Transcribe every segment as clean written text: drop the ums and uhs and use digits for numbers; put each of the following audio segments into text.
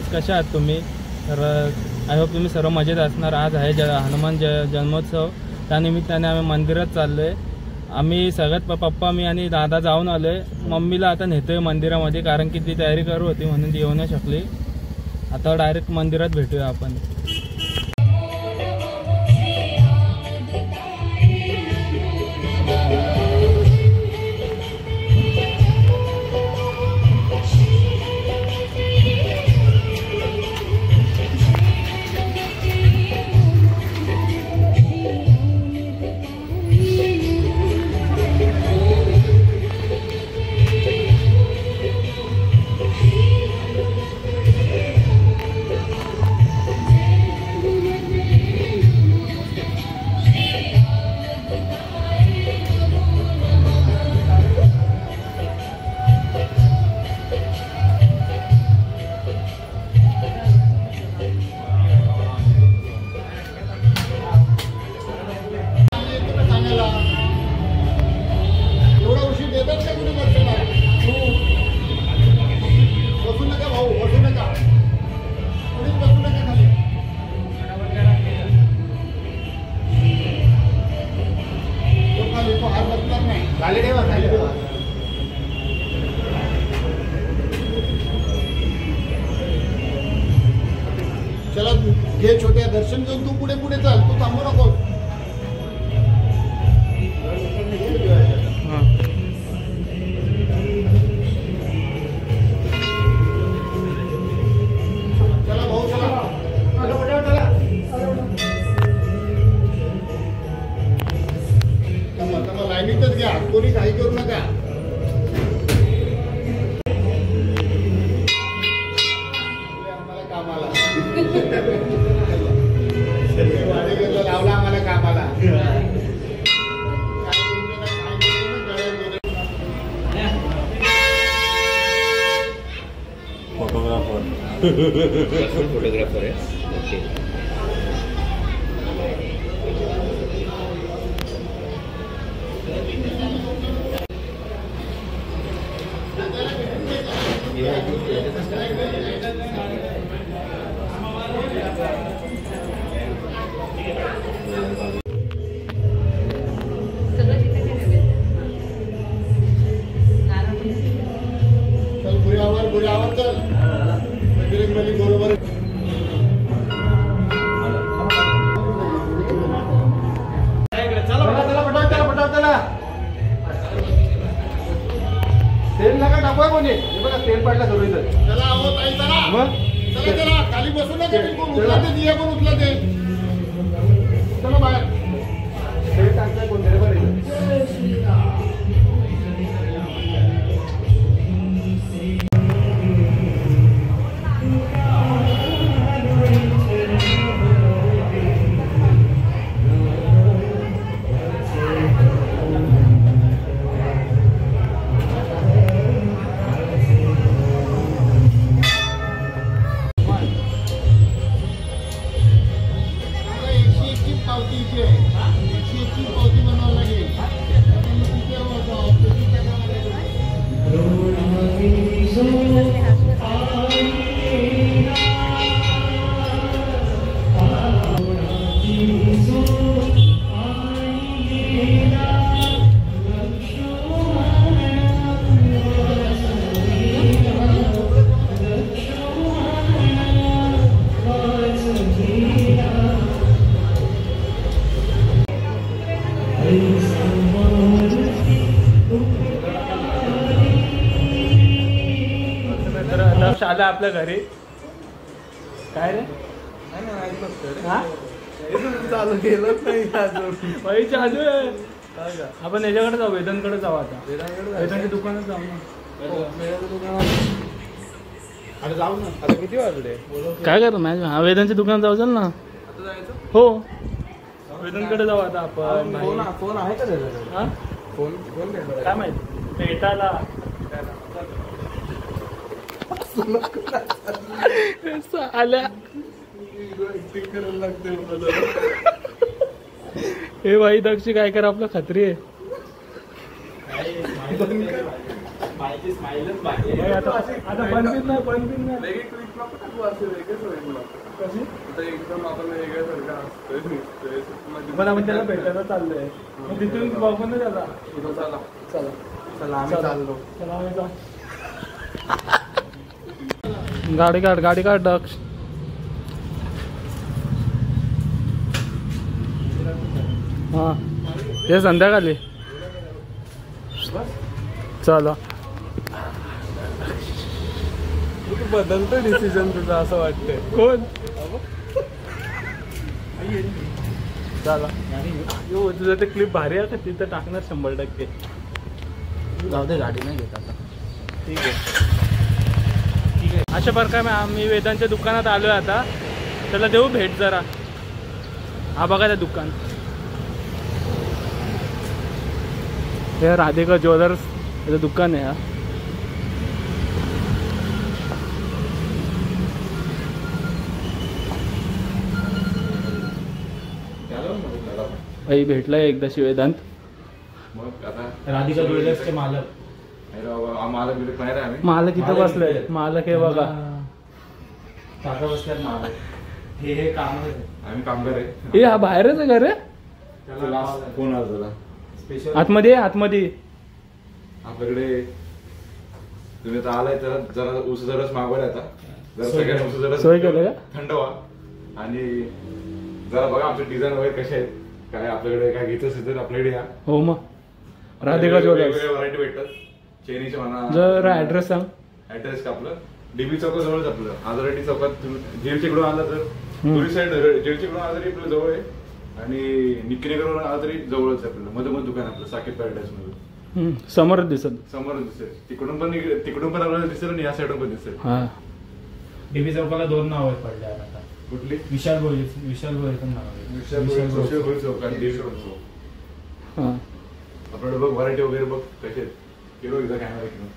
Guys, कशा आहात तुम्ही? तर आय होप तुम्ही सर्व मजेत असणार. आज आहे हनुमान जन्मोत्सव. त्यानिमित्ताने आम्ही मंदिरात चाललो आहे. आम्ही सगळ्यात पप्पा, मी आणि दादा जाऊन आलो आहे. मम्मीला आता नेतोय मंदिरामध्ये, कारण की ती तयारी करू होती म्हणून ती येऊ नाही शकली. आता डायरेक्ट मंदिरात भेटूया आपण. चला घे छोट्या, दर्शन घेऊन तू पुढे पुढे चाल, तू थांबू नको. चला भाऊ, चला लाईनीतच घ्या, कोणी काही करू नका. लावला आम्हाला कामाला. फोटोग्राफर आहे. ओके. बुऱ्यावर चल, बरोबर. चला तेल नका टाकूया कोणी. बघा तेल पडला सर्व इथं. चला अहो ताई, चला चला चला, खाली बसू नका. उचला ते दिया, पण उचला ते. चला बाहेर. तेल टाकताय कोणतरी बरं. आला आपल्या घरी. काय रे चालू केलंच नाही भाई, चालू आहे. आपण याच्याकडे जाऊ, वेदांकडे जाऊ. आता वेदांच्या दुकानात जाऊ ना. अरे जाऊ ना. आता किती वाजले? काय करू मॅच? हा, वेदांच्या दुकानात जाऊ. चल ना. हो, वेदांकडे जाऊ आता आपण. फोन आहे का त्याच्याकडे? हा, फोन काय माहिती भेटायला. आल्या हे भाई दक्षी काय कर, आपला खत्री आहे. स्माईलच बाकी आता बनबीन नाही वेगळी क्लिप नको टाकू असे वेगळेच होईल मला कशी आता एकदम आपण वेगळ्यासारखं असतोय पण आपण त्याला भेटायला चाललोय मग तिथून बघून ना त्याला चला चला चला आम्ही चाललो चला आम्ही जाऊ. गाडी काढ दक्ष. हा ते संध्याकाळी चला. बदलतो डिसिजन तुझा असं वाटतंय. कोण चला तुझं ते क्लिप भारी आहे का तिथं टाकणार 100%. जाऊ दे गाडी नाही घेत आता. ठीक आहे अशा प्रकारे आम्ही वेदांच्या दुकानात आलोय आता. त्याला देऊ भेट जरा. हा बघा त्या दुकान हे राधिका ज्वेलर्स याचं दुकान आहे. हा भाई भेटलाय एकदाशी वेदांत. मग आता राधिका ज्वेलर्सचे मालक. आम्हाला बिलक नाही रे आम्ही. मालक इथं बसलाय. मालक हे बघा काका बसल्यात मालक. हे काम आम्ही कामगार आहे. हे हा बाहेरच आहे का रे. लास्ट फोन आला तुला स्पेशल आतमध्ये आतमध्ये आपल्याकडे तुम्ही आता आलाय तर जरा उसाचा रस मागवायला आता जरा सगळ्यांना उसाचा रस सोय केलं का? थंड व्हा आणि जरा बघा आमचे डिझाईन वगैरे कसे आहेत काय आपल्याकडे काय घेत असेल तर आपल्याकडे या. हो मग राधिका ज्वेलर्स. वेगवेगळ्या व्हरायटी भेटतात. चेनीचे म्हणा. जर ऍड्रेस सांग. ऍड्रेस का आपलं डीबी चौकाजवळच आपलं. आदरडी चौकात जेलच्या इकडून आला तर टुरिस्ट साईड जेलच्या इकडून आला तरी आपलं जवळ आहे आणि निक्कीनगरवरून आला तरी जवळच आहे आपलं. मध्ये दुकान आपलं साकेत पॅराडाईज मध्ये समोरच दिसत. समोर दिसेल. तिकडून पण आपल्याला दिसेल आणि या साईडून पण दिसेल. हा डीबी चौकाला 2 नाव आहेत पडले आता. कुठली विशाल भोई पण नाव आहे. चौक आणि देवी चौक. हा आपल्याकडे बघ व्हरायटी वगैरे बघ कसे आहेत. केलो एकदा कॅमेरा घेऊन.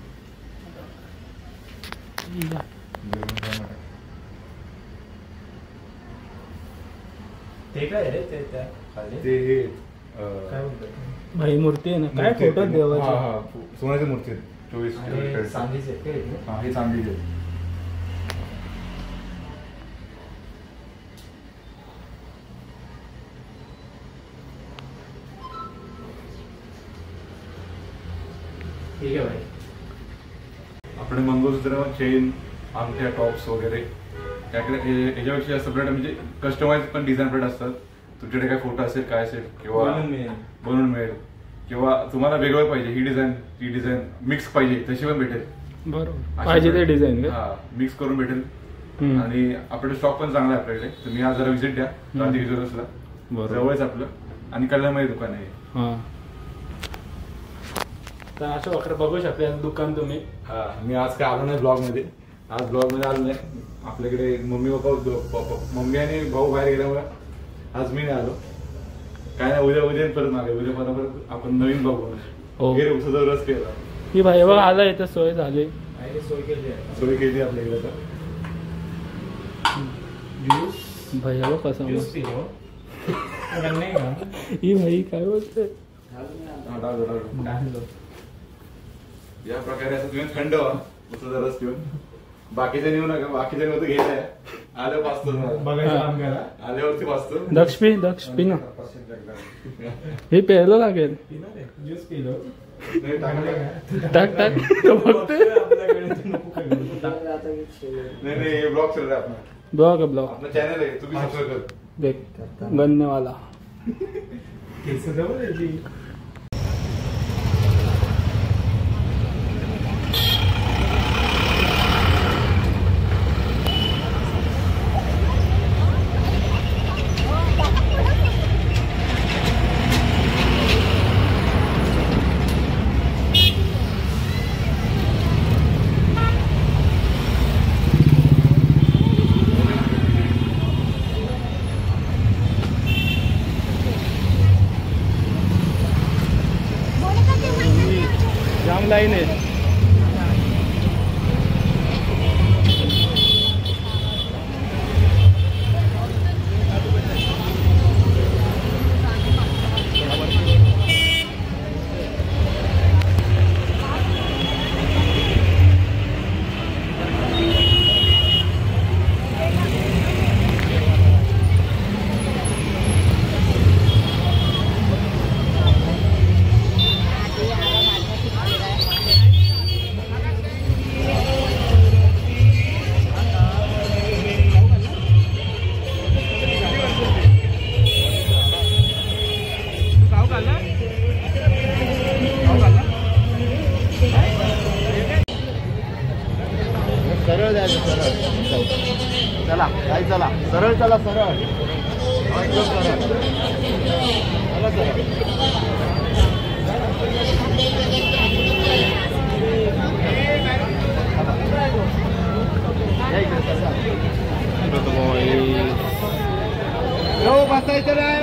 ते काय रे ते त्या खाली? ते हे काय बोलतात? भाई मूर्ती आहे ना काय फोटो देवाचे. हा सोन्याची मूर्ती आहे. 24 आणि कॅरेट. चांदीचे आहेत का इथे? हा हे चांदीचे आहे. ठीक आहे भाई. आपले मंगळसूत्र चेन अंगठ्या टॉप्स वगैरे याच्यापेक्षा सेपरेट म्हणजे कस्टमाइज पण डिझाईन प्लेट असतात. तुमच्याकडे काय फोटो असेल काय असेल किंवा बनवून मिळेल किंवा तुम्हाला वेगळं पाहिजे ही डिझाईन मिक्स पाहिजे तशी पण भेटेल. बरोबर पाहिजे ते डिझाईन का. हा मिक्स करून भेटेल. आणि आपल्याकडे स्टॉक पण चांगला आहे आपल्याकडे. तुम्ही आज जरा व्हिजिट द्या राधिका ज्वेलर्सला. जवळच आपलं आणि कल्याणमध्ये दुकान आहे. हा तर अशा वक्र बघू शकता दुकान तुम्ही. हा मी आज काय आलो नाही ब्लॉग मध्ये. आज ब्लॉग मध्ये आलो नाही. आपल्याकडे मम्मी आणि भाऊ बाहेर गेल्यामुळे आज मी नाही आलो. काय नाही उद्या परत मागे उद्या परत आपण नवीन बघू. हो उसाचा रस केला ही भाई बघ आला इथं सोय झाली. सोय केली आपल्याकडे आता. भाई बघ कसं नाही का? ही भाई काय बोलते. या प्रकारे असं तुम्ही थंड व्हा उसाचा रस पिऊन. बाकीच्या नेऊ नका. बाकीच्या नव्हतं घ्यायचंय. आल्यावर पाचतो बघायचं काम करा. आल्यावरती पाचतो. दक्ष पी ना. हे प्यायला लागेल. ज्यूस पिलो. नाही टाकलं. टाक तो बघते. नाही हे ब्लॉग चालू आहे आपला. ब्लॉग आपला चॅनल आहे. तुम्ही सबस्क्राईब कर. देख गन्नेवाला. केस जवळ यायची. चला सरळ चला सरळ एकदम सरळ चला सरळ बसायचं नाही